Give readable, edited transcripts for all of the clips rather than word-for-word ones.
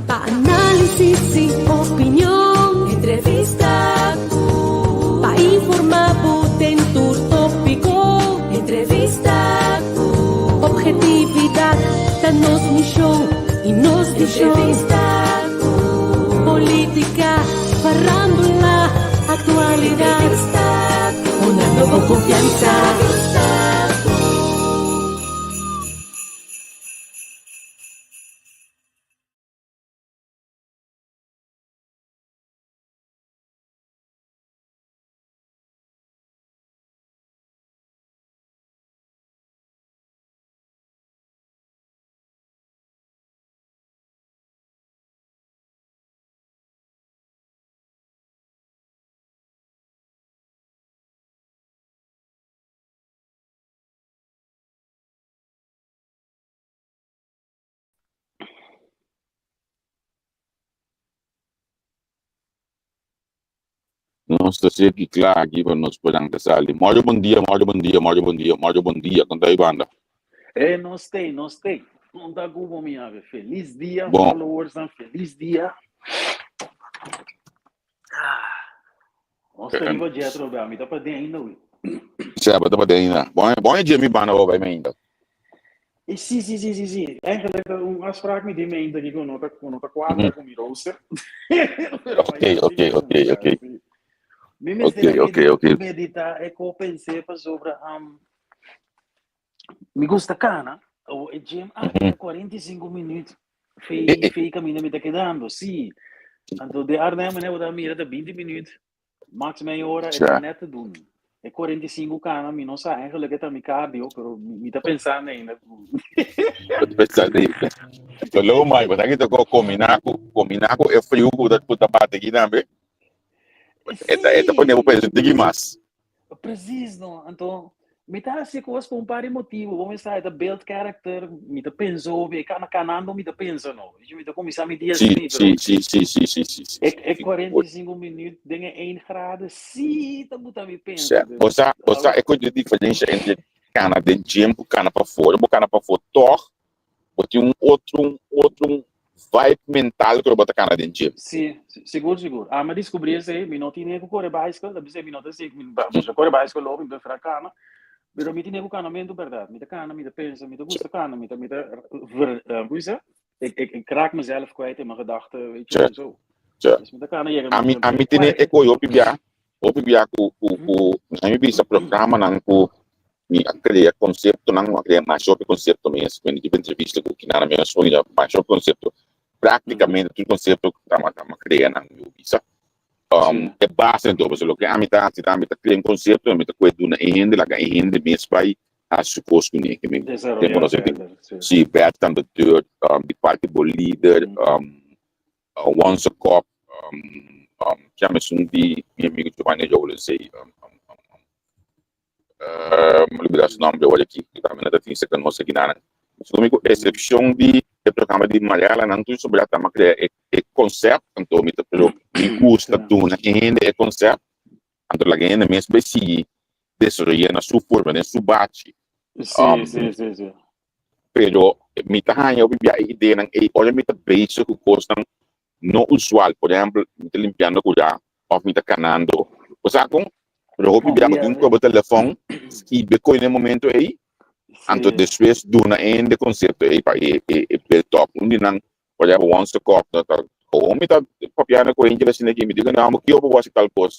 Análisis y opinión, entrevista, para informar potente tópico, entrevista, objetividad, danos mi show y nos di show, política, farándula, actualidad, una nueva confianza. Nós estamos aqui, claro, aqui para nós podermos casar ali. Muito bom dia, muito bom dia, muito bom dia, muito bom dia. Conta aí, banda. Nós tem. Não dá culpa, minha ave. Feliz dia, Bom. followers, feliz dia. Nós temos o dia trabalhar, me dá para dentro ainda, ui. Certo, tá para ainda. Bom dia, minha banda, vai ainda. Sim. Eigenlijk, afspraak met die meent dat ik nog een kwaad kom hier rooster. Ok. Ok. Meditar é que eu pensei sobre me gusta cana o gym 45 minutos fei caminho me tá quedando sim então de Arnhem né eu da mira de 20 minutos max meia hora é net te doen é 45 cana me não sai eigenlijk é também cardio pero me tá pensando ainda Hello, mãe, você aqui tocou cominaco é frio da puta parte aqui, não é? Esta pode eu penso de mais. Preciso, não? Então, me tá assim com os compare motivo, vamos sair da build character, me tá pensou, me tá canando, me tá pensando, não. Me tá começar a me dizer Sim. É 45 minutos, dengue 1 grado, sim, tá muito me pensando. Você é coisa de diferença entre cana de gym e cana para fora, tor, bote outro vibe mental que eu botar cana de gym. Sim, seguro. Mas descobri isso aí, me não tinha que correr bicycle, deve ser me não tem que correr bicycle logo, me para cana. Pero me tinha que cana mesmo, verdade. Me tá cana, me tá pensa, me tá gusta cana, me tá hoe is dat? Ik raak mezelf kwijt in mijn gedachten, weet je, zo. Dus me tá cana, A mim tem é coi opibia ku a mim bisa programa nang ku mi criar conceito nang criar mais sobre conceito mesmo, quando tive entrevista com que na minha sonha mais sobre conceito. Praticamente tudo conceito que estamos criando nang bisa. É base então, você que a mim tá criando conceito, a mim tá coisa na ainda lá ainda mesmo vai a supor que nem que me tem por exemplo se bet tanto de parte do líder once a cop que a mesmo de minha amigo Giovanni Joel sei me lembro o nome dele aqui que também ainda tem que nós aqui na comigo exceção de programa de Malayalam não tudo sobre a tama criar é conceito então me pelo me custa tudo ainda é conceito então lá ainda mesmo vai se desarrollar na sua forma na sua base sim. Pero me tá ganhando a ideia não é olha me tá base que custa não usual por exemplo me tá limpando cuidar ou me tá canando o saco pero eu bibia com o telefone e beco no momento aí então depois do na end conceito aí para e top onde não por exemplo once a cop ou me tá copiando com ele assim aqui me diga não que eu vou fazer tal coisa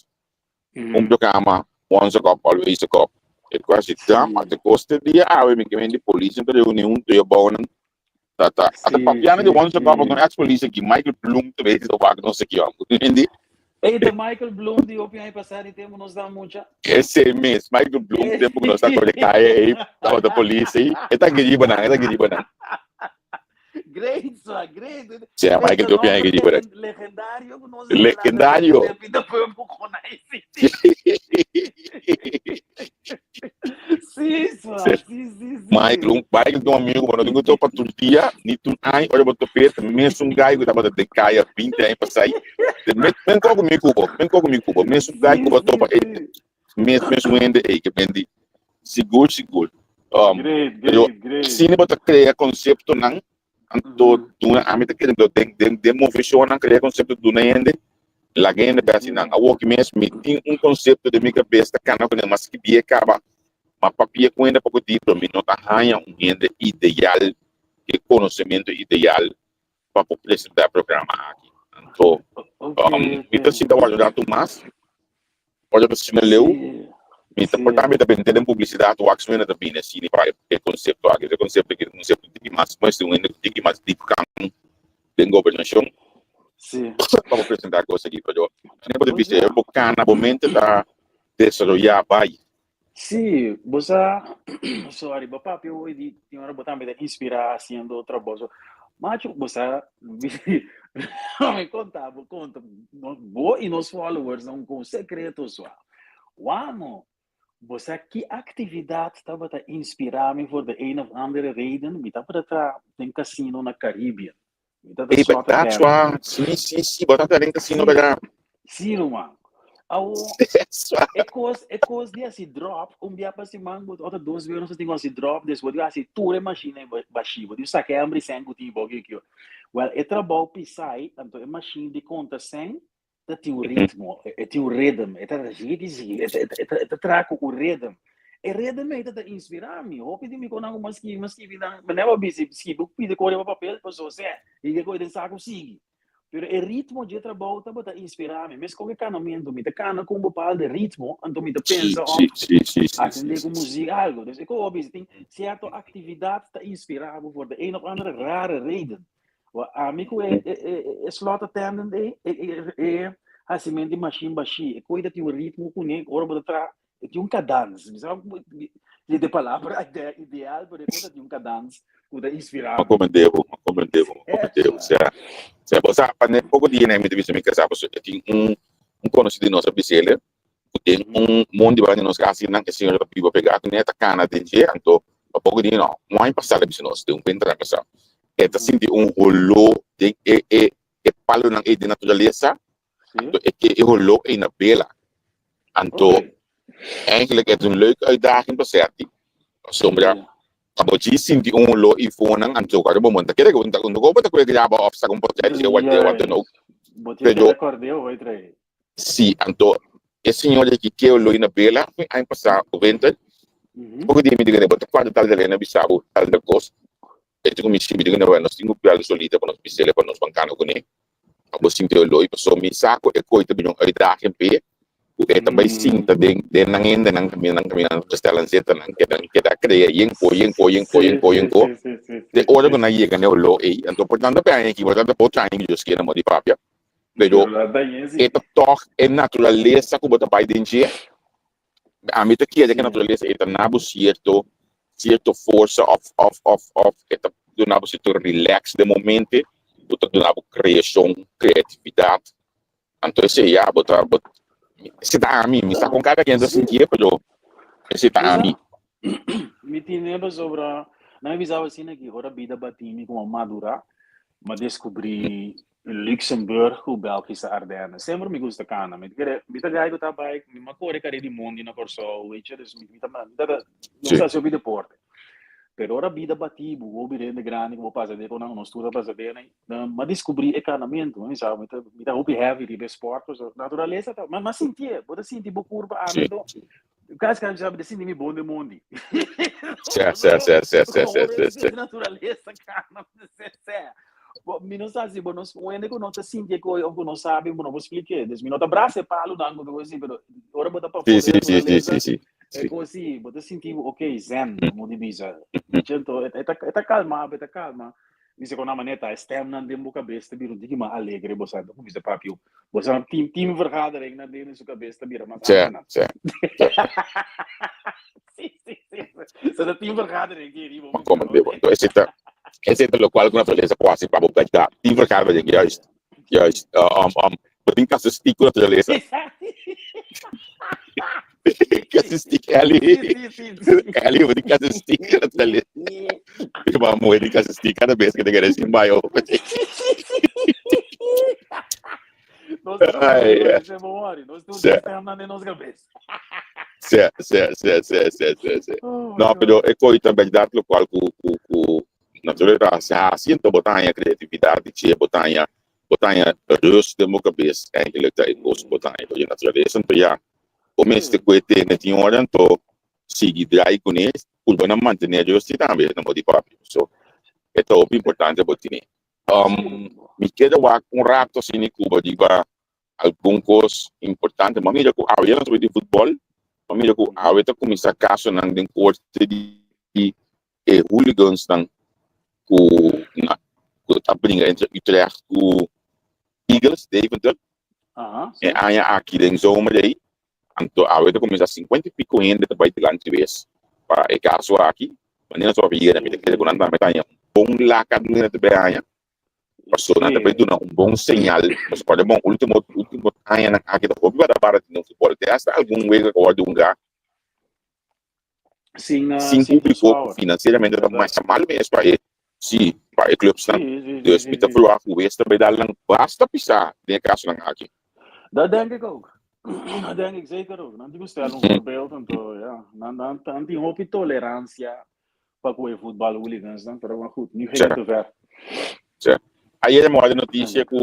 programa once a cop always a cop é quase mas de custo dia me que vem de polícia então reunião do bom tá até copiando de once a cop com a polícia aqui Michael Bloom também do banco não sei que ó entende de Michael Bloom de opinião passada e tempo nos dá muita esse mês Michael Bloom tempo que nós tá conectado aí tava da polícia aí tá giriba não great sim Michael Bloom é giriba legendário sim Michael do amigo mano eu tô para todo dia ni tu ai olha botou perto mesmo gai que tava de caia 20 aí para sair vem comigo mesmo gai que botou para mesmo ainda aí, que vende seguro. Great. Sini bota criar conceito não, anto duna amita que de movição não criar conceito duna ainda, lá ainda bem não, a work mesmo tem conceito de minha cabeça cana com mas que dia acaba, mas papia com ainda pouco dito, me não tá ranha ainda ideal, que conhecimento ideal para publicidade programa aqui. Então, então se dá uma olhada mais, olha para cima leu. Então, portanto, também tem publicidade, o action ainda também assim, para o conceito aqui, o conceito de mas tem ainda que mais deep camp de governação. Sim. Para apresentar coisas aqui, para eu. Nem pode dizer, eu porque na momento da desenvolver vai. Sim, você, sorry, papi, eu tinha hora botar me inspirar haciendo outra coisa. Mas você, me conta, vou e nos followers não com secreto só. Wano, você que atividade estava a inspirar-me por de een of andere reden? Me estava a tem cassino na Caribe. É verdade, sim, botar também cassino para. Sim, mano. É coisa de assim drop, dia para semana, outra 2 vezes não tem assim drop, depois eu assim tudo máquina baixinho, eu saquei ambre sem guti bogue aqui. Well, é trabalho pisai, então é máquina de conta sem, tem o ritmo, tem o rhythm, tá gente, traco o rhythm. E rhythm é tá inspirar-me, ou pedir me com algo mais que vida, mas não é busy, se eu pedir correr papel, pessoa se e que coisa saco sigue. Pero o ritmo de trabalho está a inspirar-me. Mas qualquer canamento, me cana com um bocado de ritmo, então me pensa atender com música, algo. Então, eu ouvi, tem certa atividade que está inspirado por de een of andere rare reden. A mim, é slot attendant, assim, de machine baixi, coisa tem um ritmo com ele, ora, tem cadance. De palavra ideal, por exemplo, tem cadance. Kuda inspirar. Comandeu. Se você aprende pouco de né, me deve me casar, você tem conhecido de nossa bicicleta, tem mundo de nós assim não que senhor para pegar, né, tá cana de dia, então a pouco de não, mais passar de nós, tem pentra casa. É assim de rolo de palo não é de natureza, então é que rolo é na bela. Então, eigenlijk é leuk uitdaging para certo. Sombra Abo sim de lo e fone ang anjo ka mo monta kaya kung ko ba ta ko kaya ba off sa kung projeto eu até no pero acordeu vai trair sim anto esse senhor que eu lo ina bela foi aí passar o vento porque de me diga bota quando tal dele na bisabo tal da costa e tu me chama diga não nós temos pelo solita para nós pisele para nós bancano com ele abo sim de lo e passou me saco e coita bem aí da que porque também sim também de nangenda nang kami nang castelan seta nang kita creia yang ko de ora na ia ganhou lo e então portanto bem aqui portanto pode ainda just que na modi papia pero eta toch é natureza que bota pai dentro a meta que é que natureza é nabo certo força of eta do nabo se relax de momento do nabo criação criatividade então esse já bota se tá a mim, me está com cada quem assim que é, pero se tá a mim. Me tinha sobre não avisava assim que agora vida batime com madura, mas descobri Luxemburgo, Belgische Ardennen. Sempre me gusta cana, me tá gaio tá bai, me corre cara de mundo na corso, which is me tá não sei se eu vi deporte. Pero ora vida batibo, vou vir de grande, vou passar de com não estuda passar de né, mas descobri ecanamento, não sabe, me tá hobby heavy de esportes, natureza, mas sentia, vou sentir boa curva, então o caso que sabe de sentir me bom de mundo. Certo. Natureza, cara, não sei. Mi non sa se non puede con nota sinti che o non sabe, non posso spiegare. Mi nota braccia e palo dango così, però ora bota pa fuori. Sì. È così, bota sentivo ok, zen, mo di bisa. Certo, è calma. Dice con una manetta esterna de boca cabeça, biro di ma allegre, bossa, dopo bisa proprio. Bossa team vergadering na dentro sua cabeça, biro ma. Certo. Sì. Se da team vergadering che arrivo. Ma come devo? Esse é o qual com a natureza quase para botar tá. Tem vercar de just putting caso stick com a natureza. Caso stick ali. Ali putting caso stick com a natureza. Eu vou morrer de caso stick cada vez que te queres em bairro. Nós estamos morrendo, nós estamos na nossa cabeça. Sim. Não, pero é coisa verdade lo qual ku natureza se então botar a criatividade, che botar a rust de mo cabeça, eigenlijk dat ik koos botar a natureza, então já o mês de coite que tinha hora então seguir daí com isso, por bem manter a rust também não pode papo. So, é top importante botar. Me queda rato assim em Cuba, diga algum coisa importante, mas mira que a gente sobre futebol, mas mira que a gente começa a caso nang den corte de hooligans nang ku taping entre Utrecht ku Eagles, Deventer, e aí aqui den zomer daí, então a gente começa a 50 e pico ainda de buitenland geweest, para o caso aqui, mas não só vir, me queda com anda metanha, bom lá cadinha de beanha. Persona também dá bom sinal, mas pode bom último ano na aqui da hobby para no futebol tem hasta algum wega que pode ungar sim público financeiramente da mais mal mesmo para clubes não dus met de verwacht hoe is bij daar lang basta pisar de caso lang aqui dat denk ik ook. Dat denk ik zeker ook. Dan die stellen een voorbeeld en ja, dan die hoop je tolerantie para o futebol hooligans dan, maar goed, nu ging het te ver. Ayer hemos dado noticia que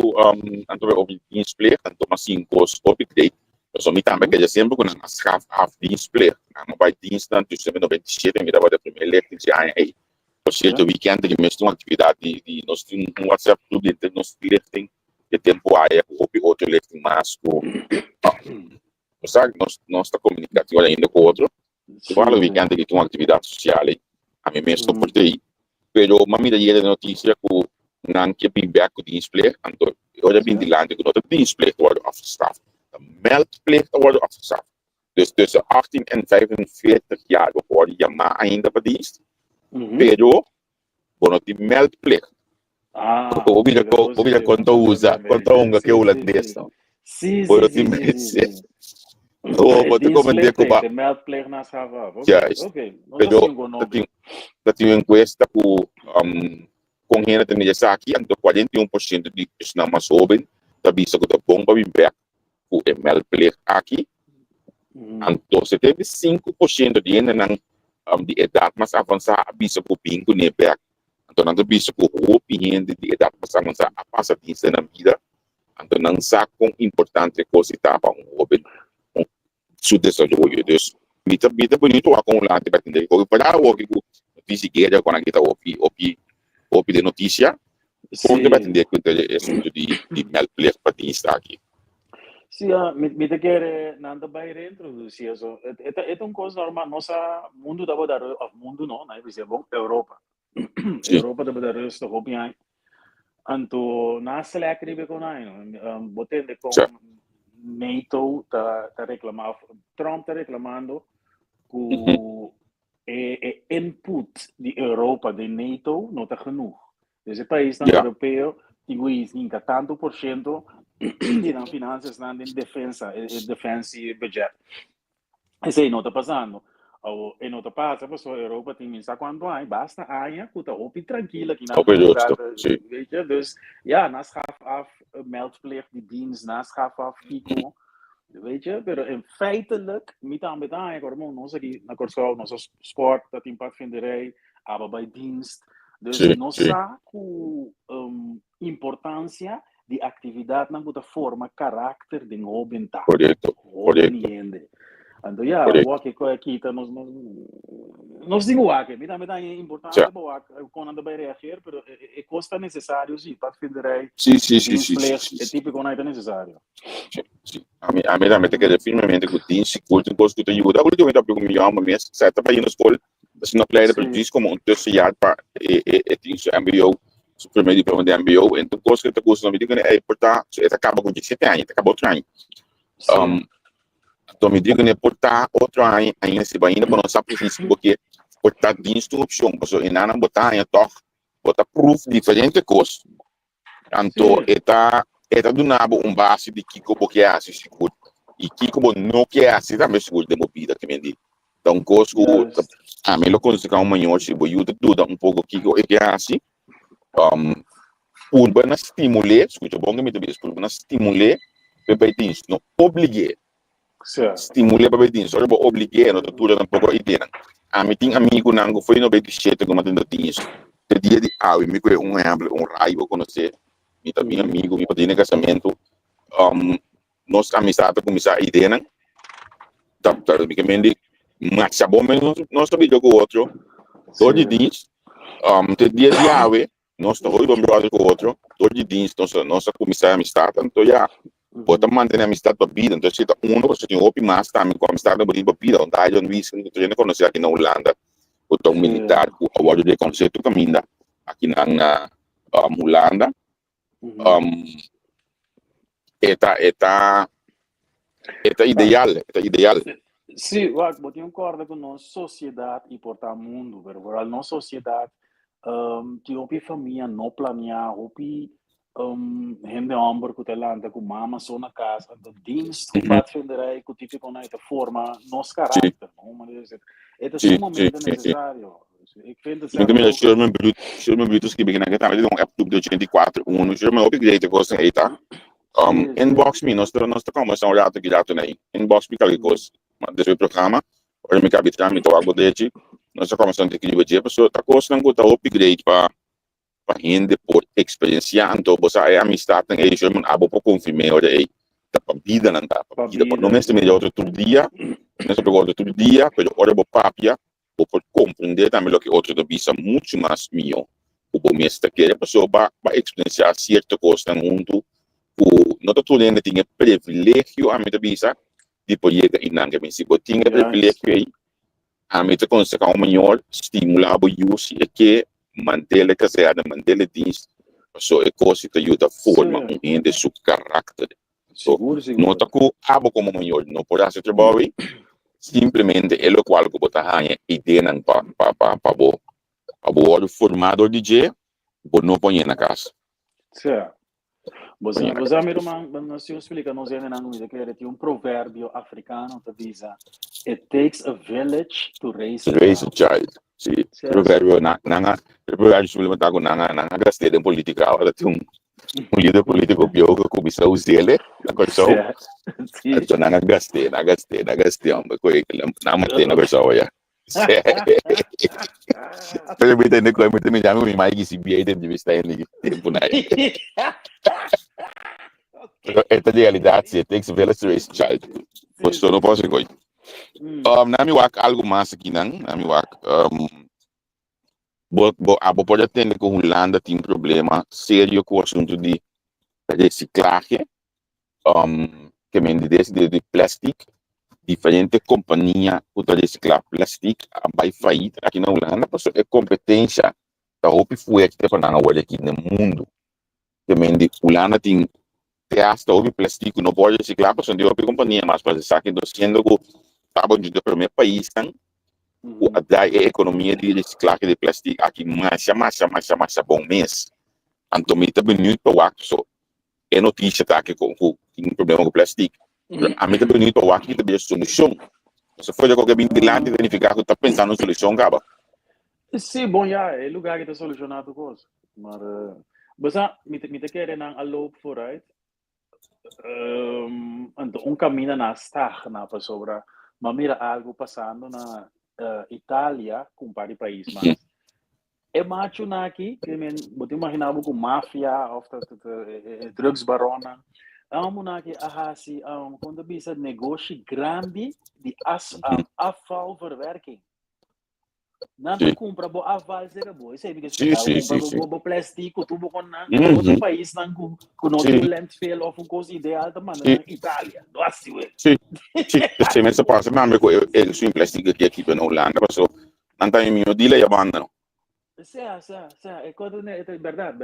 anto op dienstplicht anto mas 5 op ik deed. Dus om também que já sempre com as half dienstplicht. Não vai dienst dan tussen 97 e da primeira lichting se aí. Por certo weekend que mesmo uma atividade de nós temos WhatsApp clube de nós lichting de tempo aí op outro lichting mas com nós está comunicativo ainda com outro. Igual o weekend que tem uma atividade social a mim mesmo por aí. Pero mami da ayer noticia que nan ke back ku dienstplicht en door bin die land dat de dienstplicht worden afgestraft. De meldplicht worden afgestraft. Dus tussen 18 en 45 jaar worden je maar einde van dienst. Pero bueno die meldplicht. Obvia quanto usa, quanto unga que holandês. Sim. Wat ik comenteer Cuba. De meldplicht na schava. Oké. Pero dat die encuesta ku com renda de aqui, então 41% de pessoas mais jovens, da vista que tá bom para vir o meldplicht aqui, então 75% de renda de idade mais avançada, a vista que o bingo nem back, então não vista que o renda de idade mais avançada a passa disso na vida, então não sabe com importante coisa para jovem, seu desenvolvimento, dus mita bonito a acumulante para entender, porque para o que notícia guerra quando kita op de notícia, onde vai entender que é assunto de meldplicht para quem está aqui. Sim, me te quer nada vai reintroduzir isso. É uma coisa normal, nossa mundo da boda, mundo não, né? Por exemplo, Europa. Europa da boda resta hopian. Anto na select ribe com aí, botende com NATO tá reclamando, Trump tá reclamando que input de Europa de NATO não está genoeg. Dus het país europeu tem tanto por cento de las finanças na defensa budget. Isso aí não está passando. E não está passando, porque a Europa tem minsta quanto aí, basta aí, que está hopi tranquila aqui na Europa. Dus ja, nas af meldplicht die dienst, nas af FICO. Weet je, maar feitelijk, niet aan bedaan, onze sport, dat impact vinderij, maar bij dienst. Dus nossa importância de atividade na muita forma, caráter de novo mental. Correto. Então, ja, o que aqui nós digo que me dá importante, quando anda vai reagir, mas é costa necessário, sim, para vinderij. Sim. É típico, não é necessário. Sim. A mim também tem que dizer firmemente que o dienst, curto um gosto de ajuda. Agora eu ainda pego milhão, mas certo para ir na escola, se não pleira para diz como terceiro para dienst MBO, o primeiro diploma de MBO, então gosto que curso não me diga é importante, acaba com 17 anos, acabou outro ano. Então me diga né portar outro ano ainda se vai ainda para não saber porque portar dienst uma opção, porque ainda não botar ainda botar proof diferente coisa. Então eta do nabo base de Kiko porque é assim seguro e Kiko não quer assim também seguro de movida que me diz então coisco a melhor coisa que um maior se vai ajudar pouco Kiko é que é assim por bem estimular escuta bom que me diz por bem estimular bebê não obrigue Certo. Stimula para bedin, so eu obliguei no tudo um pouco ideia. A mim tem amigo nango foi no bed cheio como tendo tinhas. Te dia de me foi exemplo, raiva conhecer. Me também amigo, me pedindo casamento. Nossa amizade começar a ideia, né? Tá, me que mas a bom menos nós também jogo outro. Todo dia, te dia de nós estamos hoje vamos com outro. Todo dia, nossa começar a amizade, então já bota manter a amizade para vida. Então se você tem outro mais também com a amizade para vida, onde aí eu vi que eu não conhecia aqui na Holanda, o tom militar, o award de conceito caminha aqui na Holanda. Eta ideal. Sim, eu tenho concordo com nossa sociedade e por o mundo, pero a nossa sociedade tem uma família não planear, gente amor que te landa com mama só na casa, então dienst que pode vender que tive com esta forma nosso caráter, é sumamente necessário. Ik vind het Ik ben Sherman Brutus que beginnen que também um app do 84, Sherman upgrade gosta aí tá. Inbox me nós conversão já aqui já também. Inbox me aquele coisa, desse programa, olha me cabe também tô algo desse. Nós conversão que eu dia pessoa tá costando que tá upgrade para gente por experiência, então você é amistade tem aí Sherman abo por confirmar olha aí. Tá para vida não tá, para vida por não mesmo melhor todo dia, nós pegou todo dia, pero olha bo papia ou por compreender também o que outro visa muito mais melhor. O bom mestre que a pessoa vai experienciar certa coisa no mundo, o não todo mundo tem privilégio a minha visa de poder ir na que se você tem privilégio aí, a minha consegue um melhor estimular o uso e que manter a casada, manter a diz, pessoa é coisa que ajuda a forma de seu caráter. Seguro. Não tá com abo como melhor, não pode ser trabalho. Simplesmente é o qual que você tem ideia para o formador DJ, você não põe na casa. Certo. Você nós explicamos que tem provérbio africano que diz: It takes a village to raise a child. Sim, provérbio provérbio suplementar com nanga gastei de política, agora tem líder político que eu comecei a usar ele, na coisa. Então nanga gastei, não mantém na coisa olha. Pero me entende como me chama me mais que se bia de vista em tempo na. Esta realidade it takes a village to raise a child. Você não pode coisa. Na mi wak algo mais aqui não, na mi wak abo pode atender com Holanda tem problema sério com o assunto de reciclagem, que me diz de plástico, diferente companhia para reciclar plástico, vai falir aqui na Holanda, porque é competência da OPI forte para não olhar aqui no mundo, que me diz Holanda tem hasta OPI plástico não pode reciclar, porque é OPI companhia, mas para isso aqui sendo que estava no primeiro país, a economia de reciclagem de plástico aqui mais bom mês. Então, me está bonito para o acto. É notícia tá que com tem problema com plástico. A mim está bonito para o acto que tem solução. Se for de qualquer vigilante verificar que está pensando em solução, acaba. Sim, bom, já é lugar que está solucionado coisa. Mas me te querem a loop vooruit. Então, caminho na stagna para sobra. Mas mira algo passando na Itália, com vários países, mas é macho aqui, que você imaginava com máfia, ou drugsbarona, aqui quando bisa negócio grande de afvalverking. Compra bo aval zega bo, isso aí que compra plástico, tubo com outro país com outro landfill ou com coisa ideal da maneira na Itália, do assim. Sim, mas passa mesmo com ele sim plástico aqui na Holanda, passou não tá em meu dia já banda. Sim, é coisa é verdade.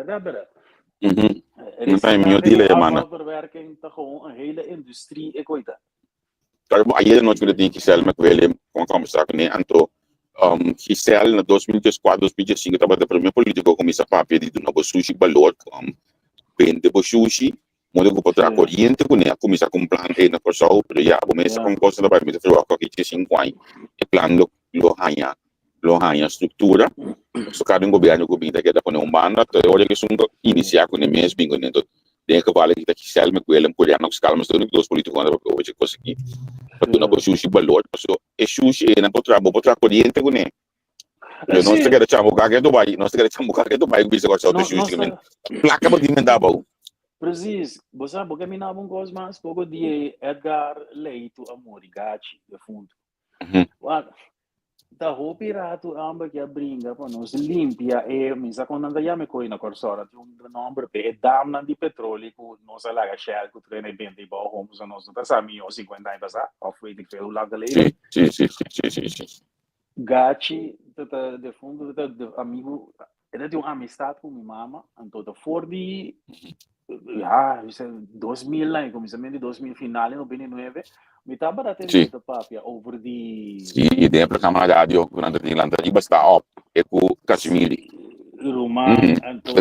Não tá em meu dia já banda. Afvalverking tá com uma hele industrie e coisa. Claro, aí nós que tem que ser mais velho com conversar com ele, então Gisele na 2004, 2005 estava da primeira política começar a pedir do novo sushi valor vende o sushi mudou com outra corrente com ele começar com plano na pessoa para já começa com coisa da vai me fazer algo que tinha 5 anos e plano lo hanya estrutura so cada governo que vinha que da com banda então olha que são iniciar com o mês bingo dentro tem que vale que tá quisel me coelho com não calma estou dos políticos quando eu vou conseguir para tu não sushi valor so é sushi na potra corriente com né eu não sei que era chamo que do bai não sei que era chamo que do bai bisa com só sushi que placa para dimensar bom Precies. Você sabe que me dá um gosto mais pouco de Edgar Leito Amorigati, de fundo. Da roupa pirata amba que a brinca para nós limpia e misa quando anda já me coi na corsora tem nome é damna de petróleo que nós lá Shell que treina bem de bom vamos nós não tá mil 50 anos passar off-road que foi o lago ali sim Gachi de fundo de amigo era de uma amistade com minha mama então da for de 2000 lá começamento de 2000 final em 2009 me estava a ter da papia over de e tem programa de rádio quando tem lá de basta op é com Kashmiri Roma então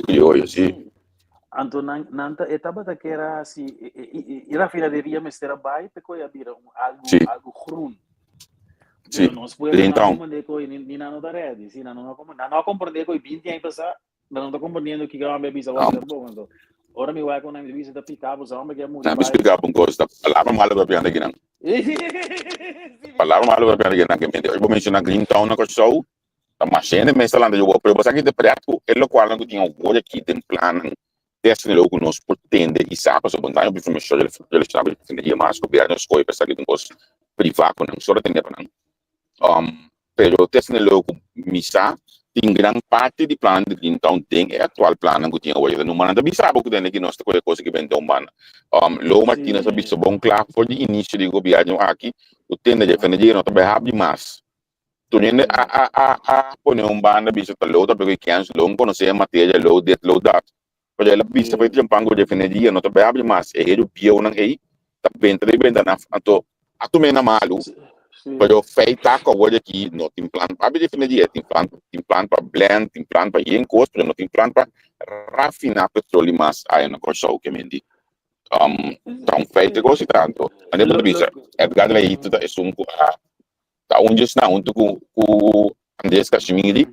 crioulo sim então nanta etapa da que era assim era fila de dia mas era bai porque ia vir algo grun sim nós podemos não compreender que nem não da rede sim não compreender que 20 anos passar não estou compreendendo que a minha bisa vai ser bom então ora me vai com a minha bisa da picava os homens que é muito não explicar um coisa palavra mal para piada aqui não palavra mal para piada aqui não que me eu vou mencionar Greentown na coisa a machine me está lá eu vou para aqui de preto ele qual não tinha olha aqui tem plano teste logo nós pretende e sabe sobre então eu me show ele estava de dia mais que vier nos coi para sair de um coisa privado não só tem para não pero teste logo missa tem grande parte de plano de Greentown tem é atual plano que tinha hoje não manda bisa porque tem que nós tem coisa que vem tão man lo Martina sabe so bom claro foi de início de governo aqui o tende de defender não também rápido mais tu nem a põe banda bisa tá lo tá porque quem não conhece a matéria lo det lo dat porque ela bisa foi de pango defender não também rápido mais é ele pio não aí tá bem na então a tu mena malu pero feita com hoje aqui não tem plano para definir tem plano para blend tem plano para ir em custo pero não tem plano para rafinar petróleo mais aí na coisa que me diz então feita coisa tanto a gente bisa Edgar Leito é tá onde está onde com Andrés Kashmiri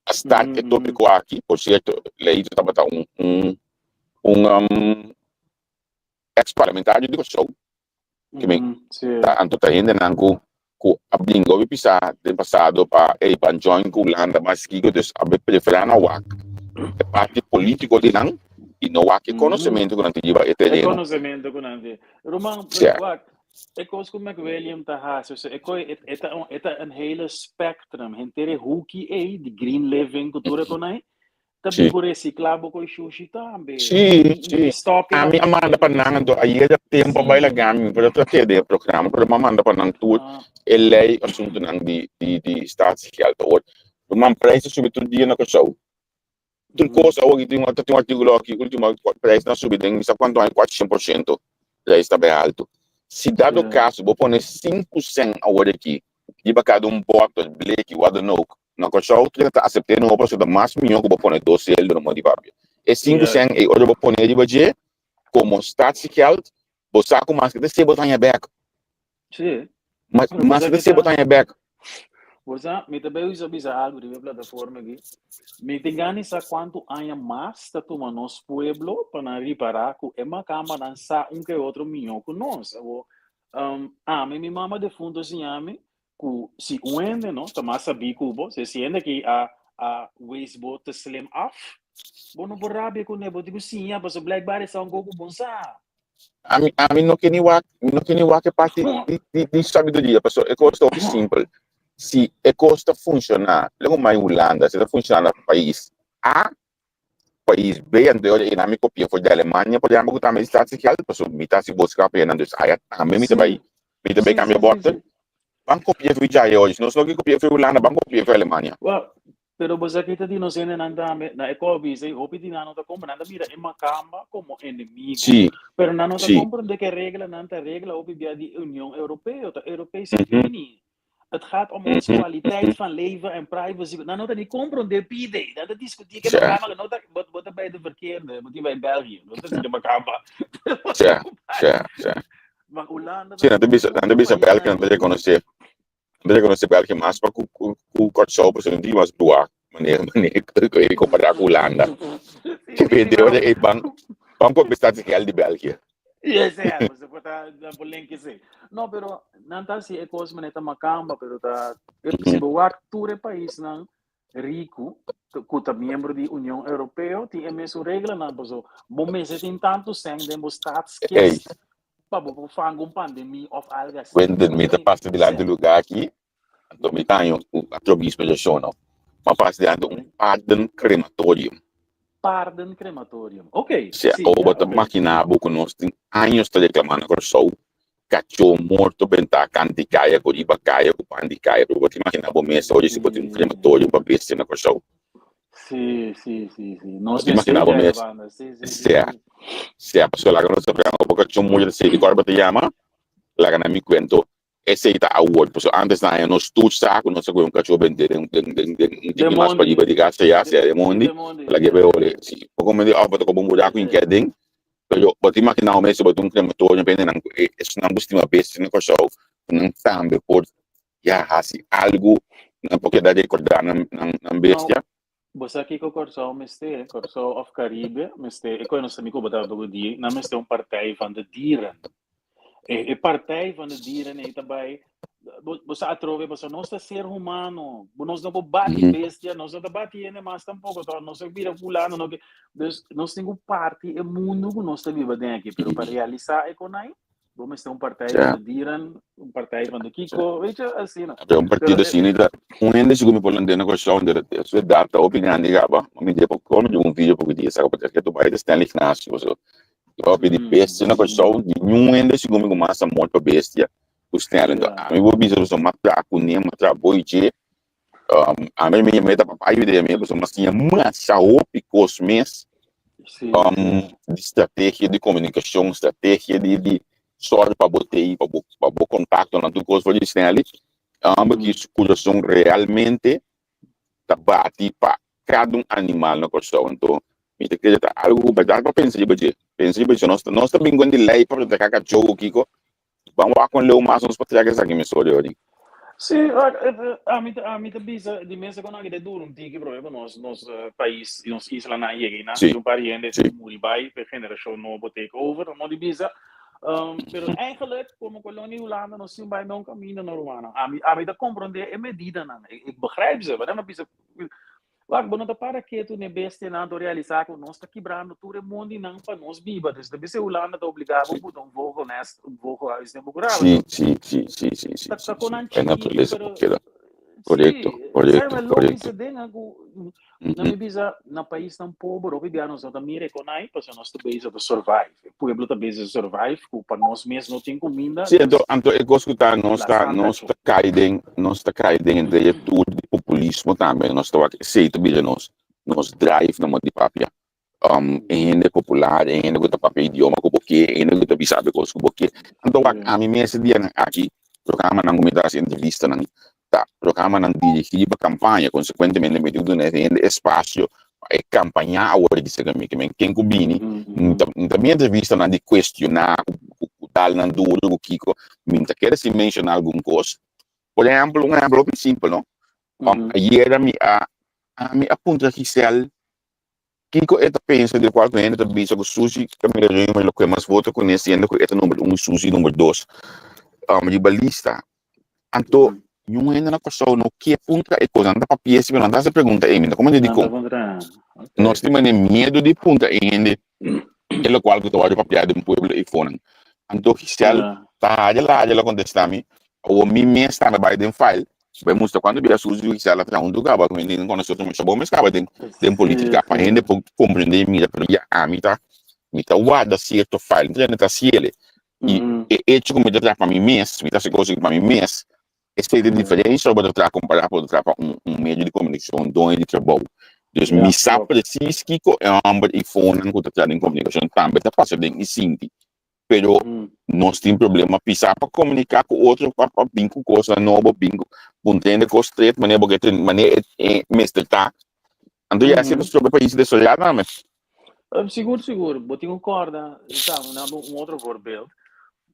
a start é tópico aqui por certo Leito estava ex-parlamentar de coisa que me tá anto tá ainda não ku ablingo bisa de passado pa pan join ku landa mas kigo des abe preferana wak e parte politico di nang no wak conhecimento com antigo é conhecimento com antigo Roman wak é coisa como é que William tá has é um hele spectrum entre hooky e de green living cultura com aí também por reciclável com sushi também sim a minha manda para não do aí é tempo vai lá gami para tu ter de programa para manda para não tudo ele assunto não de staatssicherheit hoor uma preço subir todo dia na coisa tudo coisa hoje tem um artigo aqui último preço na subida em sabe quanto é 400% já está bem alto se dado o caso vou pôr 5% agora aqui e para cada bottle black what the no na coisa outra está aceitando uma pessoa mais milhão que vou pôr 12 euros no modo de papel e 5% e hoje vou pôr de budget como staatssicherheit vou sacar mais que você botar em back sim mas você botar em back você me também usa bisa algo de plataforma aqui me tem ganas a quanto há mais tá tomando nosso pueblo para reparar que é uma cama dançar que outro milhão com nós minha mama de fundo assim que se uende não tá mais sabe cubo se siente que a waistboat tá slim off bom não por rabia com nebo digo sim para o blackberry são um pouco bom sa a mim não quer nem que parte de sabedoria pessoal é coisa simples se é costa funcionar logo mais Holanda se está funcionando no país A país B anterior e na minha copia foi da Alemanha por exemplo que também está se quer pessoal me tá se buscar para não aí a mim também cambia bota banco copia foi já hoje não só que copia foi Holanda banco copia foi Alemanha pero você que está dizendo na ecovisa e opini não está comprando mira é uma cama como inimigo pero não está comprando que regra não está regra opini de União Europeia se define het gaat om onze kwaliteit van leven en privacy. Dan dat niet comprende pide. Dat discuteer ik met elkaar. Wat bij de verkeerde. Moet je bij België. Dat is niet met elkaar. Maar Hollanda. Sim, não bisa België não vai conhecer. Não vai conhecer België mais para o corte por exemplo mas doar maneira que comparar com Holanda. Que vendeu é banco Vamos começar a geld de België. Yes, você pode dar por link sim. Não, pero não tá se é coisa maneta macamba, pero tá é possível o todo país não rico que tá membro da União Europeia tem a mesma regra não, porque bom mês tem tanto sangue de estados que Ei, para o fango pandemia of algo assim. quando me passa de lá do lugar aqui, então me tenho a trobismo de show, não. Mas passa de lá pardon crematorium. Pardon crematorium. Ok, Se sim, ou bota máquina que nós tem anos tá reclamando com o show. Cachorro morto, bentar canticaia, coribacaia, cupandicaia, para você imaginar o mês hoje se botar crematório para ver se na show. Sim, sim, sim, sim. Nós Você imaginar o mês. Se a pessoa lá que nós sabemos, o cachorro morto se de corpo te chama, lá que me cuento, esse está award, porque antes na nós tudo saco, nós sabemos um cachorro bentar, tem mais para ir para digar se é demondi, lá que veo, se como de opa com buraco em que tem. Pero pode imaginar o mês botar crematório, bem não, isso não gostima vez na show, não sabe por já assim algo, não porque dá de recordar na bestia. Você aqui com o Corso, Corso of Caribe, eu conheço amigo botar do dia, não mas tem partij van de dieren. E partij van de dieren nee também. Você atrove, você não está ser humano, nós não bate bestia, nós não bate ele mas tampouco, nós não vira fulano, não que, nós temos parte é mundo que nós está vivo dentro aqui, pero para realizar é com aí. Vamos ter partij van de dieren, partij van de Kiko, weet je, assim, não. É partido assim, ainda se come por lá dentro com a show, de data, opinião de gaba, me deu por como de vídeo porque dia, sabe, porque tu vai estar ali na sua, eu pedi bestia na show, nenhum ainda se come com massa morta para bestia, os tendo, a mim vou dizer, só matra com nem matra boiche, a mim me meta papai de mim, mas tinha massa opicos mês, de estratégia de comunicação, estratégia de sorte para botar contato na tua coisa for dizer ali que os coração realmente tá bate para cada animal na coração então me te que tá algo para para pensar nós também quando lei para ter cachorro Kiko vamos lá com o mais uns para trazer essa aqui me sorry ali sim a mim também de mesa quando alguém duro um tique problema nos país nos isla na ilha na um pariente muito bem para geração novo take over não de bisa pero eigenlijk, como kolonie Hollanda, nós temos bij mijn caminho normaal. A mim da compreender é medida, não. Ik begrijp ze, maar dan bisa. Lá, quando tá para que tu nem beste não realizar com nós tá quebrando tudo o mundo e não para nós viva. Desde que a Holanda tá obrigado a botar voo honesto, voo a isso tempo grave. Sim. Tá com é natureza porque correto. Na minha visão, no país tão pobre, o bebê nós não mira com aí, porque nós estamos a survive. O povo está bem a survive, para nós mesmos não tem comida. Sim, então eu gosto que nós está caindo de tudo de populismo também. Nós está aceito bem nós drive na mão de papia. Ainda popular, ainda que papel idioma que porque ainda que sabe coisa que porque. Então a mim mesmo dia aqui programa não me dá entrevista não. Tá, programa não dirigir para campanha, consequentemente me tudo nesse espaço é campanhar a hora de ser que quem combine. Então minha entrevista não de questionar o tal não duro o Kiko, me quer se mencionar alguma coisa. Por exemplo, um exemplo bem simples, não? Ayer a minha ponta inicial Kiko eta pensa de qual que entra bisa com sushi, que me reúne lo que mais voto conhecendo que eta número 1 sushi número 2. De balista. Então yung ainda na pessoa no que punta é coisa anda para pies mas anda se pergunta ainda como eu digo nós temos medo de punta ainda pelo qual que tu olha para piar de um pueblo e fone então oficial tá lá contestar me ou me mesmo está na Biden file bem mostra quando vira sujo oficial atrás um lugar para mim quando nós estamos bom mas acaba tem política para ainda compreender mira pero já a mim tá guarda certo file então tá se ele e hecho como eu para mim mesmo me tá se coisa para mim mesmo essa diferença para tratar comparar para tratar meio de comunicação dono de trabalho dus me sabe precies que é um iPhone que está trazendo comunicação também está passando em sinti pero nós temos problema pisar para comunicar com outro para bingo coisa nova bingo entende coisa straight maneira porque tem maneira mestre tá então já sempre sobre país de solar não mas seguro botei corda então outro voorbeeld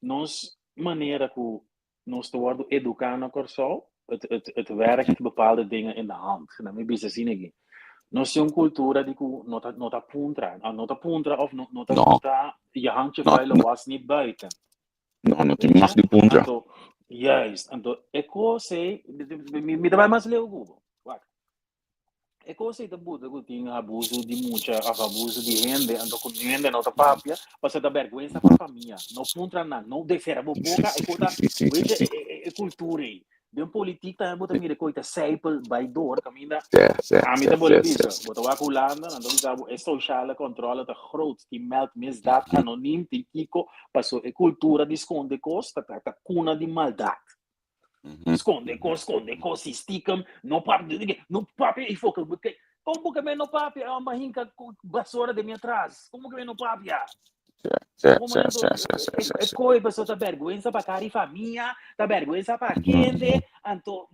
nós maneira que nós te educar no corso het werkt bepaalde dingen in de hand. Nou, mijn business zien ik. Nós temos cultura de que nota puntra, nota puntra of nota No, punta, je hangt je no, vuile no, was niet buiten. no tem Weet mais je? de punta. Anto, juist. Anto, eko sei, me dá mais leu Google. Wacht. Eko sei de Buda que tem abuso de muita, abuso de rende, anto com rende não tá papia, passa da vergonha para família. Não puntra não defera boca, eko tá, weet je, é cultura aí. De politiek tá bota mire coita seipel by door, caminda. Ami te bole bisa, bota wa kulanda, dan bisa é sociale controle te groot, die meldt misdaad anoniem, die kiko, passo é cultura de esconde costa, tá cuna de maldade. Esconde costa, stiekem, no papi, e foca, como que me no papi, é uma rinca vassoura de minha atrás, como que me no papi, é coi, pessoa tá vergonha para cara e família, tá vergonha para quente, então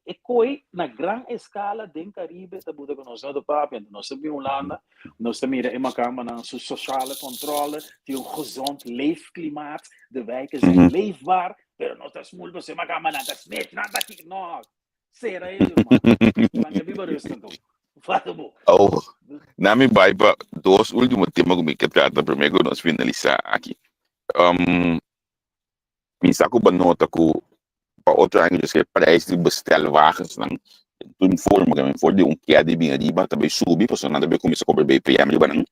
é coi na grande escala do Caribe, tá buda com nós do papi, nós temos Holanda, nós temos uma cama na sociale controle, tem gezond leefklimaat, de wijken zijn leefbaar, pero nós temos muito você uma cama na das net, nada aqui, não, será ele, mano, mas que viva isso então. Oh, na minha baipa, dois últimos temas que eu trata primeiro nós finalizar aqui. Me saco uma nota que para outro ano que preço de bestelwagens não tu informa que me for de que é de bem arriba também subir, porque nada bem começa a cobrar BPM de banang.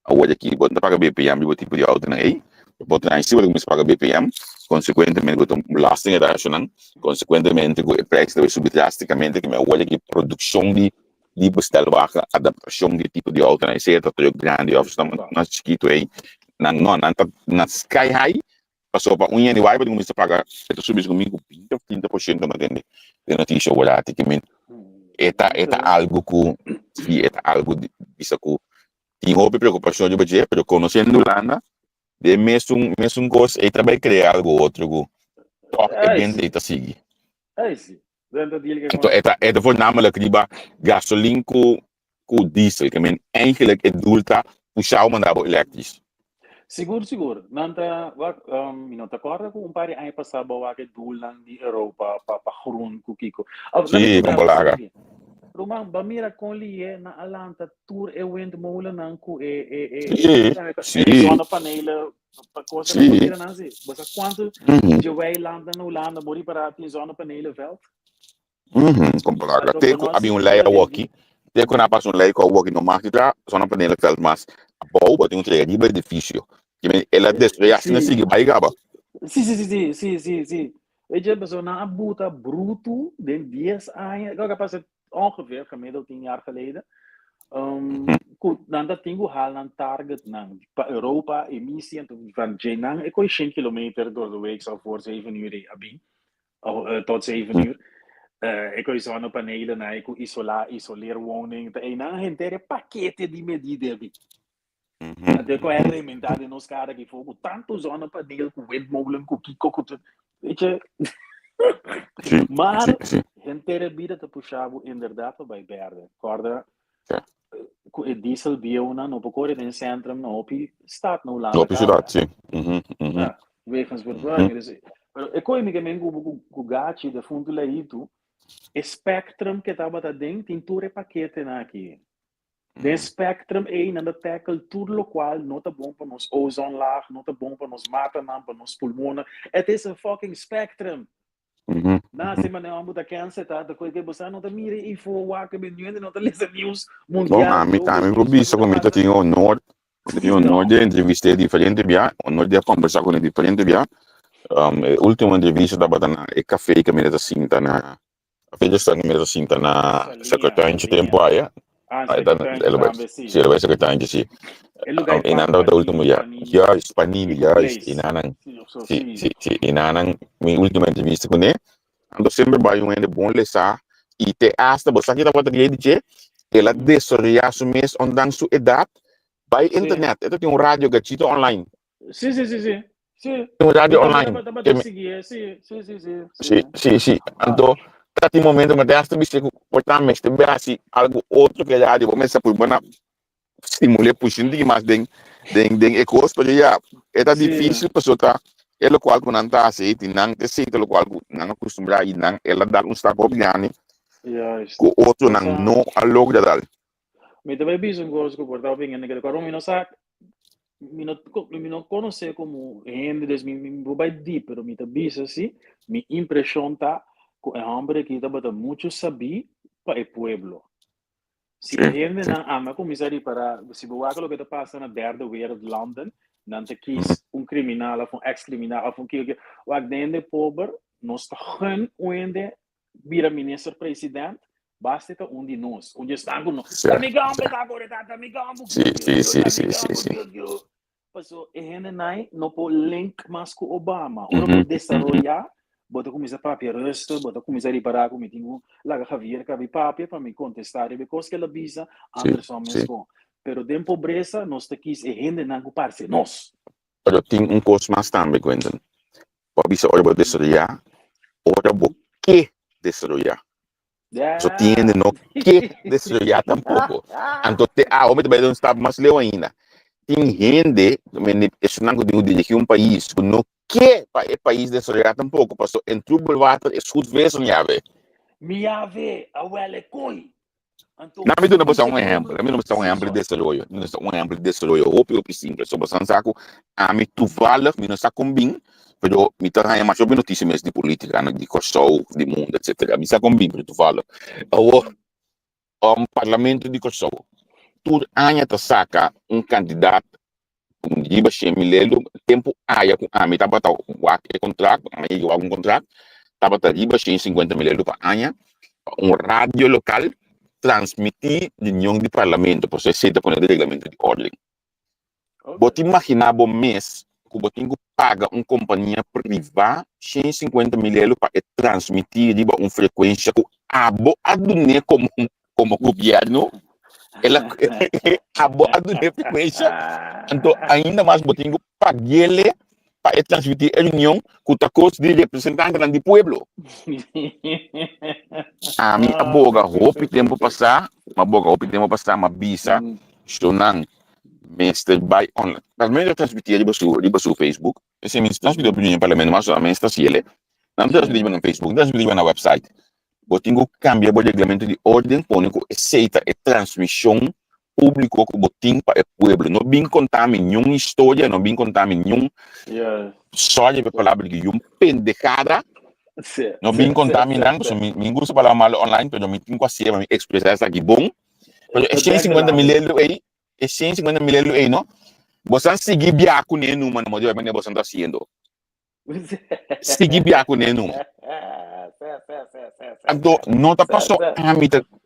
Agora aqui bota pagar BPM de tipo de auto não é? Bota aí se você começa a pagar BPM, consequentemente o belasting é racional, consequentemente o preço deve subir drasticamente, que me olha que produção de bestelwagen, adaptação de tipo de auto, né? Certo, todo grande, ou estamos na chiquito aí, na sky high, passou para ano de vai, para começar a pagar, então subir comigo 30% na tende, de notícia volátil, que me é algo que é algo de isso que tem houve preocupação de budget, pero conhecendo Holanda, de mesmo coisa, e também criar algo outro que top é bem de seguir. É isso. Então, é voornamelijk die gasoline com diesel, que men eigenlijk het doel tá puxar o mandado elektrisch. Seguro. Não te acorda com par de anos passado bawa que doel de Europa para groen kiko. Sim, com bolaga. Romang bamira com lie na Alanta tour e windmolen nan ku zona paneelen para coisa da bandeira não sei. Você quanto de Weilanda na Holanda mori para ter zona paneelen veld? Com bolaga. Teko abi lei aqui. Teko na passa lei com aqui no market lá, zona paneelen veld, mas bom, botem um trem de edifício. Que ela destrui assim na siga vai gaba. Sim. Weet je, zo'n abuta bruto de 10 anos, ik heb ongeveer gemiddeld 10 jaar geleden. Dan dat ding haal een target naar Europa emissie van Jenang. Ik kon 10 kilometer door de week zo voor 7 uur tot 7 uur. Ik kon zonnepanelen, ik kon isoleerwoning. En een pakketten die medida hebben. Até com a elementar nos caras que foram tanto zona para dele com windmolen com kiko weet je maar inteira vida te puxava inderdaad bij berden corda com o diesel biona no pocore in centrum no opi staat no lá opi ciudad sim wegens verwarming dus ik kon me gemengo com gachi de fundo lá itu spectrum que tava da dentro tem tudo paquete na aqui. De spectrum é na tackle tudo lo qual não tá bom para nos ozonlaag, não tá bom para nos mata, não para nos pulmões. It is a fucking spectrum. Na semana eu amo da câncer, tá? Da coisa que você não tá mira e for wakker ben nu não tá lesa news mundial. Bom, a mim também vou bisa com mim tinha o norte de entrevista diferente bia, o norte de conversar com diferente bia. Última entrevista da batana é café que me dá cinta na a festa me dá cinta na secretária de tempo aí. Ele vai secretário sim. E nanda da última ya Spanini ya inanang inanang minha última entrevista com ele. Ando sempre vai um ende bom lesar e te hasta você aqui da bota de dizer ela desoriar su mês ondan su edad by internet. Itu tem rádio gatito online. Sim. Tem rádio online. Sim. Então tem momento que até você portamento bem assim algo outro que já de começa por bana estimular puxando demais den ecos porque já é difícil pessoa tá ela qual que não tá assim não te sei ela qual não acostumar e não ela dá step op ganhar com outro não a logo da Me também bicho um gosto que portar bem naquele carro, me não sabe, me não conhece como gente des me vai deep, pero me também assim, me impressão tá que é homem que tá bota muito saber para o pueblo. Se a gente não ama começar para se boa aquilo que está passando na derde wereld landen, dan te kies criminal of ex-criminal of que o agdende pobre nós está hun onde vira minister-president basta que de nós onde está com nós tá me gambe tá agora tá me gambe passou e gente não pode link mais com Obama ora pode desarrollar bota começar papel resto bota começar para com meeting lá Javier que papel para me contestar e because que ela visa Anderson mesmo pero de pobreza nós te quis e gente não ocupar-se nós. Eu tenho curso mais também, Quentin. Pode ser hora de desarrollar, hora de que desarrollar. Só tiene no que desarrollar tampouco. Então, o homem também não está mais leu ainda. Tem gente, isso não digo dirigir país, no que para o país desarrollar tampouco, porque em tudo water é goed wees om jave. Miave, awele koi. Na mim não precisa exemplo, na mim não precisa exemplo de desarrollo, não precisa exemplo de desarrollo, o simples, só para saco, a mim tu vale, mim não está com bem, pero mim tá ganhando mais sobre notícias de política, de Kosovo, de mundo, etc. Mim está com bem, pero tu vale. O parlamento de Kosovo, tu anya tá saca candidato, diba chemilelo, tempo aya com a mim tá botando o contrato, aí algum contrato, tá botando diba 50 mil para anya, rádio local transmitir reunião de parlamento, por ser aceita por o regulamento de ordem. Você imaginar o mês que você paga uma companhia privada 150 mil euros para transmitir uma frequência que a dunê como governo, ela a dunê frequência, então ainda mais você paga ele para transmitir a reunião que está custo de representante do pueblo. A minha aboga, roupa tempo passar, uma bisa, estou não, mestre by online. Mas mesmo transmitir riba su Facebook, esse mesmo transmitir opinião para parlamento, mas somente está ciele, não transmitir no Facebook, transmitir na website. Você tem que cambiar o regulamento de ordem, põe que aceita a transmissão público que botin para o pueblo, não bem contar nenhuma história, não bem contar nenhum só de palavra que pendejada, não bem contaminando, me gusta falar mal online, mas me tenho que fazer, me expressar isso aqui bom, mas é 150 mil euros aí, é 150 mil euros aí, não? Você seguir biaco nenhum, mano, mas você está fazendo, seguir biaco nenhum. Então, não está passando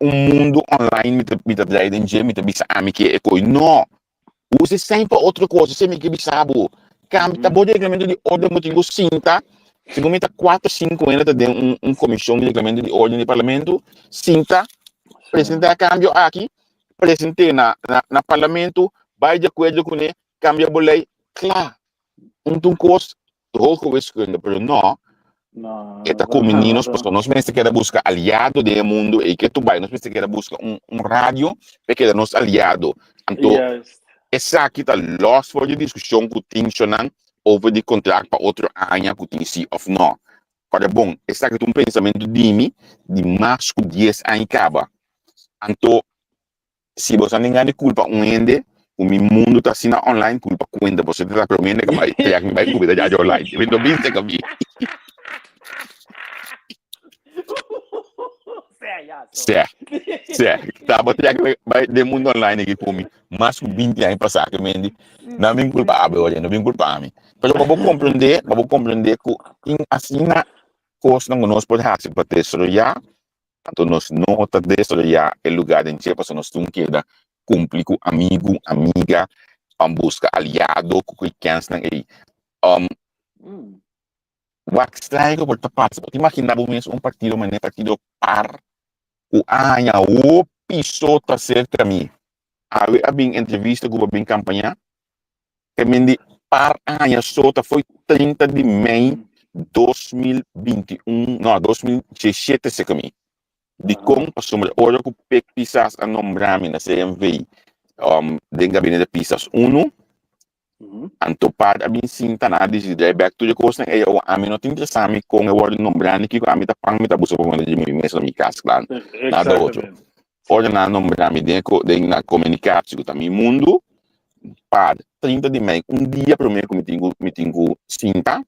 mundo online, me está dizendo, me está dizendo que é coisa. Não, use sempre outra coisa, você me que sabe. Cambia, o regulamento de ordem, eu tenho cinta, se eu meter 4, 5 anos, tem comissão de regulamento de ordem do parlamento, cinta, apresentar cambio aqui, apresentei na parlamento, vai de acordo com ele, cambia a lei, claro. Então, coisa, rouco isso, mas não. Está com meninos, porque nós pensamos que era buscar aliado do mundo e que tu vai, nós pensamos que era buscar rádio, porque era nosso aliado. Então, essa aqui está lost for de discussão que tem over de contrato para outro ano que tem sim ou não. Para bom, essa aqui é pensamento de mim, de mais que 10 anos acaba. Então, se você não tem culpa ende, o meu mundo está assim online, culpa conta, você está prometendo que vai cuidar de online. Então, bem que vi. Certo. Tá, botei aqui de mundo online aqui por mim. Mas com 20 anos passar que mendi, não me culpável, olha, não me culpável. Mas eu vou compreender que assim na coisa não nós podemos para desarrollar, então nós não está desarrollar o lugar em que nós temos que dar cumprir com amigo, amiga, buscar aliado, com quem não aí. O extraio que você passa, você imagina mesmo partido, mas partido par o anya o piso tá cerca a mim. A bem entrevista com a bem campanha que me par anya sota foi 30 de maio 2021, não, 2017 se caminho. De como passou a hora que o PEC pisas a nombrar-me na CMV de gabinete de pisas 1, antopar a bem sinta na de back to the coast, a mim não tem interessante com o word nombrar que a mim tá pang me tá buscando por de mim mesmo na minha casa, claro. Nada outro. Olha na nome de na comunicação também mundo para 30 de maio dia primeiro que me tenho 30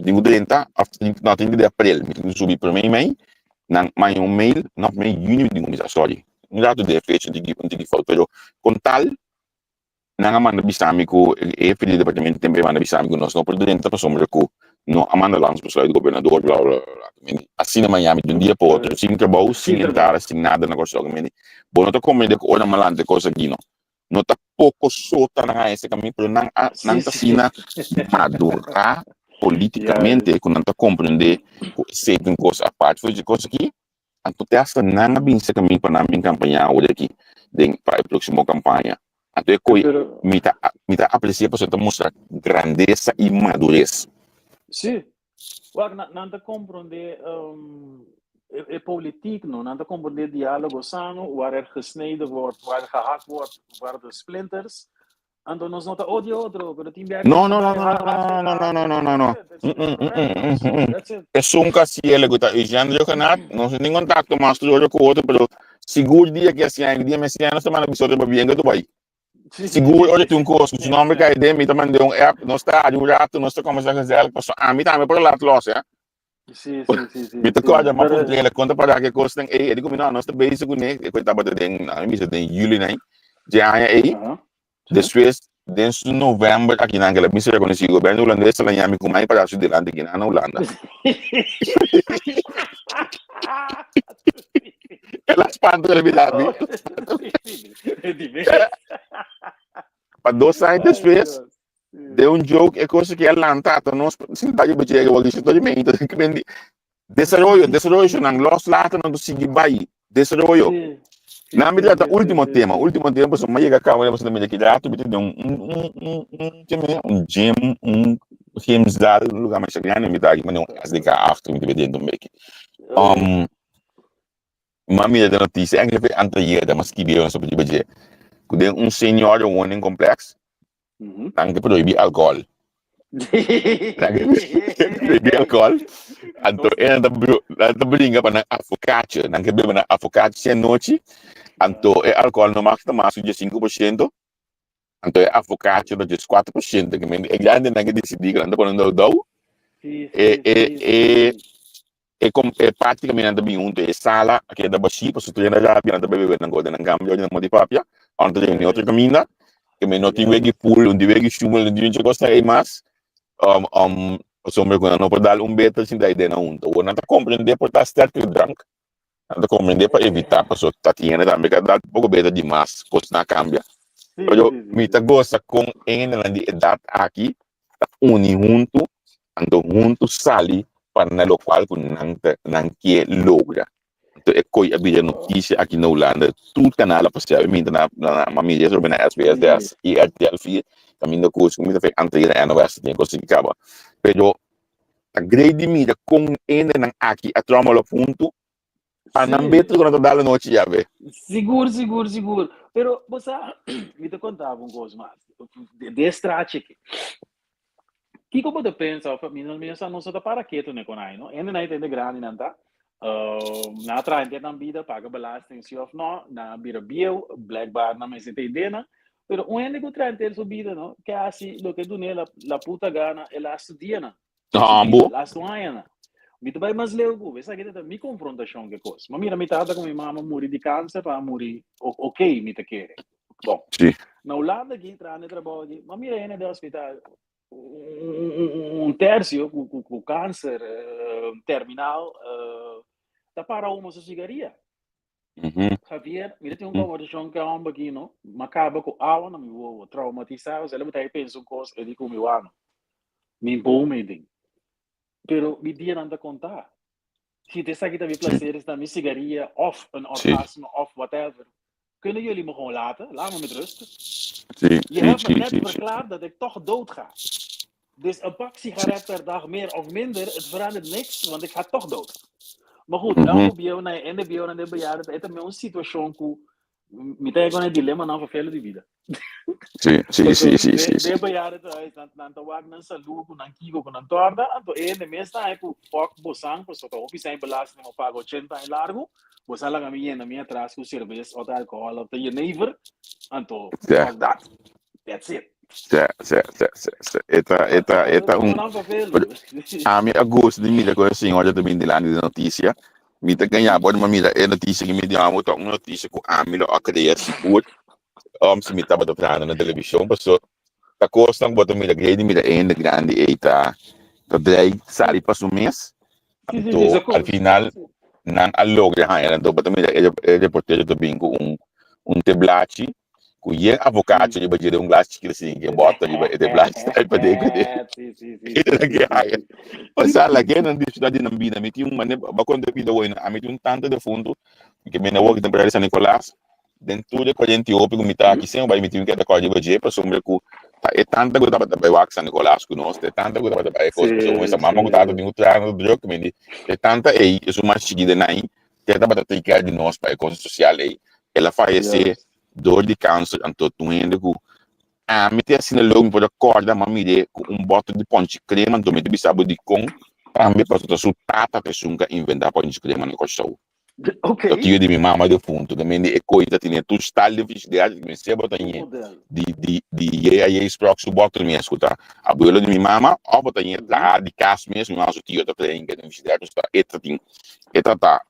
tenho 30 of 30 não 30 de abril me tenho subir primeiro maio na mais mail não maio junho tenho me sorry não dá de fecha de falta pero com tal na manda bisami ko fili departamento também manda bisami ko nós não por 30 pessoas ko no amanda langs pessoal do governador blá blá blá assim na Miami de um dia para outro sem trabalho sem entrar sem nada na coisa bom não tô comendo com olha malante coisa aqui não tá pouco solta na esse caminho pero não tá madura politicamente quando não tá compreender se tem coisa a parte foi de coisa aqui então te essa não bem esse caminho para na campanha hoje aqui para a próxima campanha então me tá apreciar para você mostrar grandeza e madurez. Sim. Waar não te compreender politiek, não te compreender diálogo sano, waar gesneden wordt, waar gehakt wordt, waar de splinters. Então nós não tá odio outro, quando tem viagem. Não. É só cacielo que tá usando o canal, não se tem contato mais com o outro, pero seguro dia que assim, dia me assim, nós também episódio para bem que tu vai. Seguro olha tem coisa, se não me cai de mim também de app, nós tá ajudando, nós tá começando a fazer pessoa, mim também por lá los, Sim. Me tocou a chamar por ele, conta para que coisa tem, ele como não, nós tá bem seguro, né, que tava de na missa de julho, né, já aí, depois desde novembro aqui na Angola, me reconheci o governo holandês lá em com mais para de lá aqui na Holanda. Ela espanta a vida. Para 2 anos depois, deu jogo é coisa que ela não tá, nós cidade de chega o que de mim, que vem desenvolvimento não los lata não consegui vai desenvolvimento. Na medida último tema só mais chega cá, você também aqui lá, tu tem gym, himsdal, lugar mais grande, me dá aqui, mas não as de cá after me dentro do make. Mami da notícia, eigenlijk foi anterior, mas que deu sobre dizer, que senhor warning complex, que proibir álcool. Proibir álcool. Então, ela brinca para avocado, não que bebe na avocado sem noite. Então, álcool no máximo mais de 5%. Então, avocado de 4%, que é grande, não que decidir, não quando não dá. É praticamente também sala, que é da baixia, para subir na rápida, não bebe na goda, não cambia, não modi papia. Onde tem outra caminho, que me não tem que pool, onde vem que chuva, onde vem que gosta aí mais. Somos quando não pode dar beta sem dar ideia não, ou não tá compreender por estar certo e drunk, não tá compreender para evitar a pessoa tá tendo também que dá pouco beta demais, coisa não cambia. Eu me tá gosta com ainda de idade aqui, tá junto, ando junto sali para na local com não que logra. Então é coi a vida notícia aqui na Holanda, tudo canal para ser na mídia sobre na SBS e RTL4 também no curso como foi anterior à novela tem coisa que acaba. Pero a grande mídia com ainda não aqui a trauma lo ponto para não beto quando dá a noite já vê. Seguro. Pero você me te contava coisa mais de estratégia. Que como tu pensa, minha não só da para quieto né com aí, não? Ainda não entende grande não tá. Na trás na vida paga belasting se of não, na bira bio, black bar na mais entendendo. Pero o único trante subida, não? Que assim, lo que tu nela la puta gana é la estudiana. La estudiana. Me vai mais leu, essa aqui tá me confrontação que coisa. Mas mira, me tá com minha mama morrer de câncer para morrer. Ok, me te quer. Bom. Sim. Na Holanda aqui entrando trabalho, mas mira aí no hospital terço com câncer terminal tá para uma cigaria. Javier, mira tem conversação que é aqui, não? Macaba com água na minha voa, traumatizado, ela me tá aí pensando coisa, ele com meu ano. Me empolmem. Pero me dia não dá contar. Se te sabe que também placeres da minha cigaria off, een orgasme off whatever. Kunnen jullie me gewoon laten me met rust. Je hebt me net verklaard dat ik toch dood ga. Dus een pak sigaret per dag meer of minder, het verandert niks, want ik ga toch dood. Maar goed, dan probeer je en de bejaarden, het is een situatie que me tem um dilema não para de vida. Sim, sim, sim, sim, sim, sim. De bejaarden thuis, dan te waak nan saluko, nan kiko, nan torda, en to de meesta hai ku pak bosang, pues to opi zijn belasting op pago 80 en largo, bos ala kami yen na mi atrás ku cerveja, o alcohol, of the jenever, en to Ja. fuck that. That's it. Eta Não não papel. a minha gosto de mira coisa assim, olha também de lá de notícia. Me tá ganhar, pode uma mira, é notícia que me deu uma notícia com a mira a criar se put, se me tava tratando na televisão, passou, tá costando botar mira grande, mira ainda grande, eita, tá daí, sari passou mês, então, al final, não alogra, então, botar mira, ele proteger também com teblachi, com o avocado, ele vai ter glass que assim, que bota, ele vai ter blachi, aí para ter, sim. Pasal lagi nanti sudah dinambi na miti yung mane bakon de pido na amit yung tanto de fundo que me na work temporary sa Nicolas dentro de 48 com mita aqui sem vai miti yung kada código de para sombre ku ta e tanta go dapat vai work sa Nicolas ku nós te tanta go dapat vai coisa so essa mama go tato dingo trago do jogo me te tanta e isso mais seguida nai te dapat te care de nós para coisa social aí ela faz esse dor de câncer anto tuendo ku mi te assim logo por corda mamire com boto de ponte crema do me bisabo de com também para tu su tata pesunga inventar ponte crema no coxo. Ok. O tio de minha mama do fundo também de coita tinha tu style de fidelidade que me se bota aí de aí prox o boto me escuta. Abuelo de minha mama, ó bota aí lá de cas mesmo, nosso tio da trem que de fidelidade está eta tá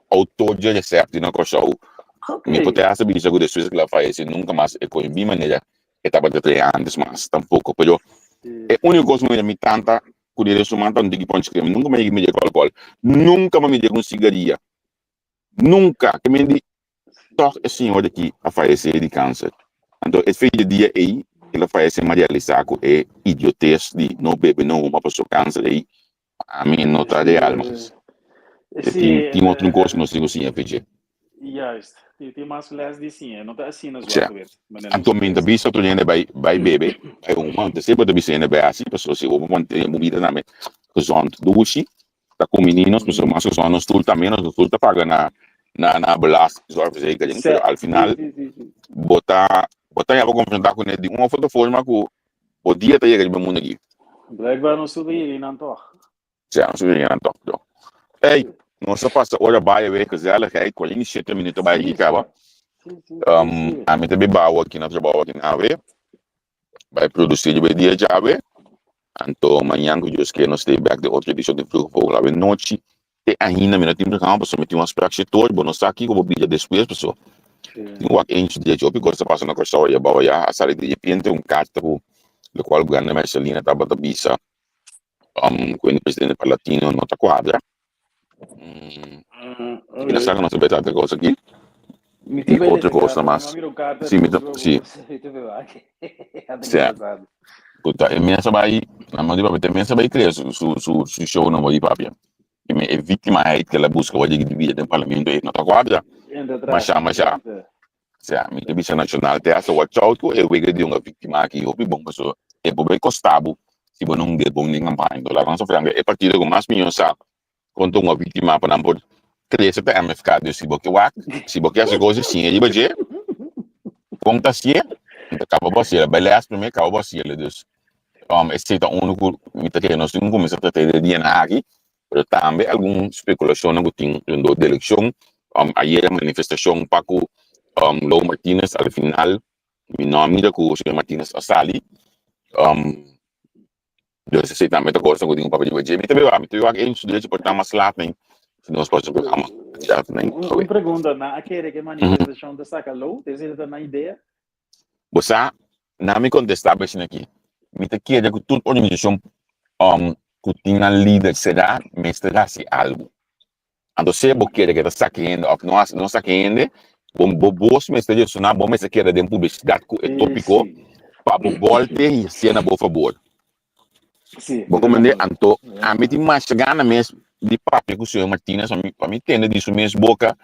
autor de receita no coxo. Me pode essa bisa que depois que ela faz nunca mais é com minha maneira etapa de 3 anos mais, tampouco, pero é a única coisa que me tanta que ele só manda de que ponte creme, nunca me diga álcool, nunca me diga cigarrilha, nunca que me diga toque assim olha aqui a falecer de câncer. Então esse feio dia aí ele falece Maria Lisaco é idiotez de não beber não uma pessoa câncer aí a mim não tá real mas tem outro coisa que nós temos assim a fazer. Juist, tem mais les de sim, não tá assim nas duas. Atualmente bisa tu gente vai beber, é monte sempre tu bisa gente vai assim, pessoa se o monte bebida também, gezond doce, tá com meninos, pessoa mas só nos tulta menos, nos tulta paga na belasting, zorg zeker, pero al final botar já vou confrontar com ele de uma outra forma que o dia tá chegando mundo aqui. Blijkbaar não subir não toch. Ja, não subir não toch. Ei, nossa passa hora vai ver que ela quer 47 minutos vai aqui acaba. A mim também bawa aqui na trabalho aqui na ave. Vai produzir de dia já ave. Então amanhã que eu que nós stay back de outra edição de Frugo Fogo lá noite. E ainda me tempo campo só me tem umas praxetor, bom nós aqui como vídeo depois pessoal. Tem o que dia job que passa na coisa já bawa já a sair de repente carta o qual ganha mais salina tava da bisa. Com o presidente palatino nota quadra. Minha saga não se vê tanta coisa aqui. E outra coisa mais. Sim, sim. Puta, e minha sabai, na mão de papai, também sabai criar su show na mão de papai. E me é vítima aí que ela busca o de vida no parlamento aí, não tá quadra. Mas já. Já, me teve nacional, te essa watch out, eu vejo de uma vítima aqui, eu bom pessoa. É por bem costado, se você não der bom nem campanha, lá vamos sofrer, é partido com mais milhões sabe. Quando uma vítima para não pode crescer até MFK, se você essa coisa assim, ele vai dizer, conta assim, acaba você, beleza, primeiro acaba você, Deus. Esse é o único que nós temos começar a ter DNA aqui, mas também alguma especulação no tem da eleição, aí a manifestação para que Lou Martínez, al final, mi nome da o Sr. Martínez Asali, eu sei também da coisa que eu tenho para pedir, me também vai em estudante por estar mais lá, nem se nós podemos programa, já nem. Uma pergunta, na aquele que manifestação da saca Lou, tem certeza na ideia? Você não me contestar bem aqui, me te quer que toda organização que tenha líder será mestre algo, então se você quer que está saqueando, não saqueando Bos mas esteja sonando bom mas aqui era de publicidade que é tópico para volte e se na boa favor. Bom como né anto a mim tem mais gana mesmo de papo com o Sr. Martínez para mim tem disso mesmo boca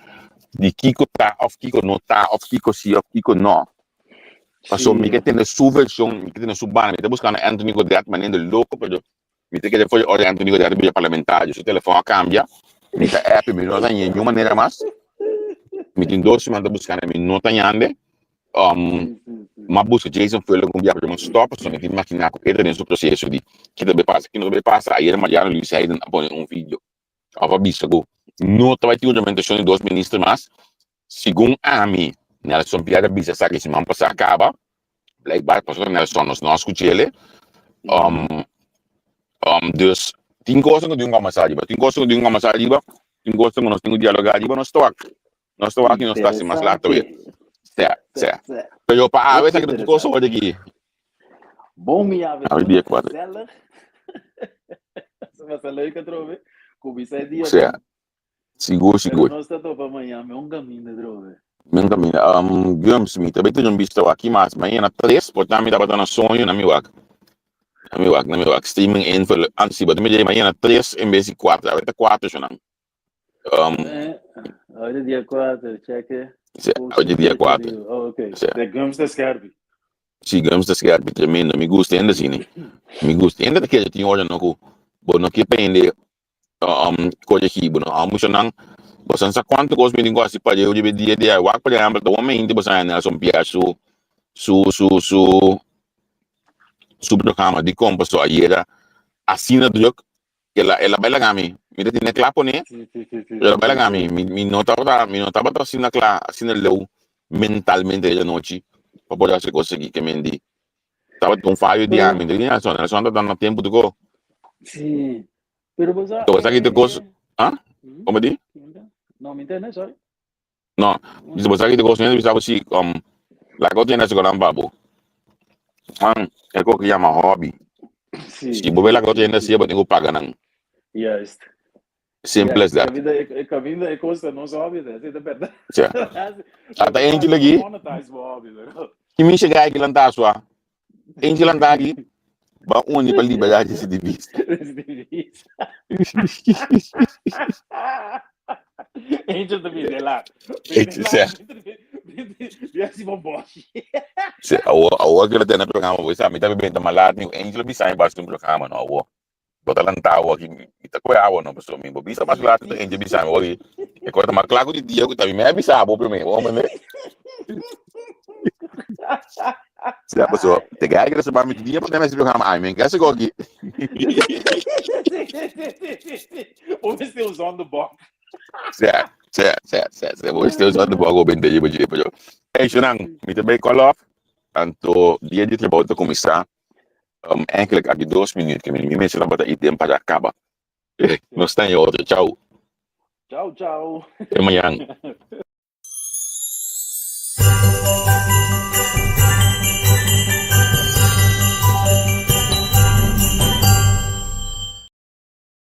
de Kiko tá of Kiko não tá of Kiko sim of Kiko não. Passou me que tem sua versão me que tem sua banda me tá buscando Anthony Godard maneira louco para me tem que depois olha Anthony Godard via parlamentar seu telefone cambia me tá app me não tem nenhuma maneira mais me tem dois semana buscando me não tem ande uma busca Jason foi logo para um stop, só que imaginar que ele nesse processo de que deve passar, aí Mariano Luiz Hayden põe vídeo, a vista go, não vai ter orientação de 2 ministros, mas segundo a mim, Nelson Piada bisa sabe se não passar acaba, blijkbaar pastor Nelson nós escutamos ele, dus tem coisas que não vamos fazer, tem coisas que não vamos fazer, tem coisas que nós temos que dialogar, nós estou aqui nós está assim, mas lá também. Certo. Pero para a vez que tu coisa hoje aqui. Bom me ave. A dia 4. Você vai falar que trove. Como isso é dia. Certo. Seguro. Nós está para amanhã, meu caminho trove. Meu caminho. Gams me também tenho visto aqui mas amanhã na 3, portanto me dá para sonho na minha streaming in for ansi, but me amanhã na 3 em vez de 4, até 4 já não. Hoje é dia 4, cheque. Hoje é dia 4. Ok. Gamos da Scarbi. Sim, Gams da Scarbi tremendo. Me gusta ainda assim, né? Me gusta ainda daquele tinha olha no cu. Bom, não que pende coisa aqui, bom, almoço não. Você não sabe quanto coisa me gosta para eu de dia, o por exemplo, do homem de você na são pia su programa de compra só aí era assina do ela bela gami. Me tem clapo né? Ela bela gami, me notava assina leu mentalmente da noite para poder fazer coisa aqui que me di. Tava com falho de gami, ela só anda dando tempo de go. Sim. Pero você então aqui de coisa, como diz? Não me entende, sorry. Não, diz você aqui de coisa, né? Bisa você lá que eu tenho esse grande babo. É o que chama hobby. Se bobear lá que eu tenho esse, eu tenho que pagar não. Yes. Simple as that. A vida é coisa não hobby, é verdade. Até a gente aqui. Que me chegar aqui lá sua. A gente lá aqui. Ba onde para liberdade se divide. Angel da vida lá. Viesse bom boche. A hora que ela tem no programa, você sabe, tá bebendo malado, Angel bisa em baixo do programa, não, o. Bota lá no aqui, tá com água não, pessoal, meu bisa mais lá, Angel bisa hoje. É coisa mais claro de dia que tá me bisa, bom primeiro, homem, né? Se a pessoa pegar que essa barra de dia, pode mais programa, ai, men, que essa aqui. Ou você usando o box. Certo. Vou estar usando o bogo bem daí, mas é isso não. Me também coloco. Tanto dia de trabalho da comissão, eigenlijk aqui 2 minutos que me mencionam para ir tempo para acabar. Nós estamos em outro. Tchau. Tchau. Até amanhã.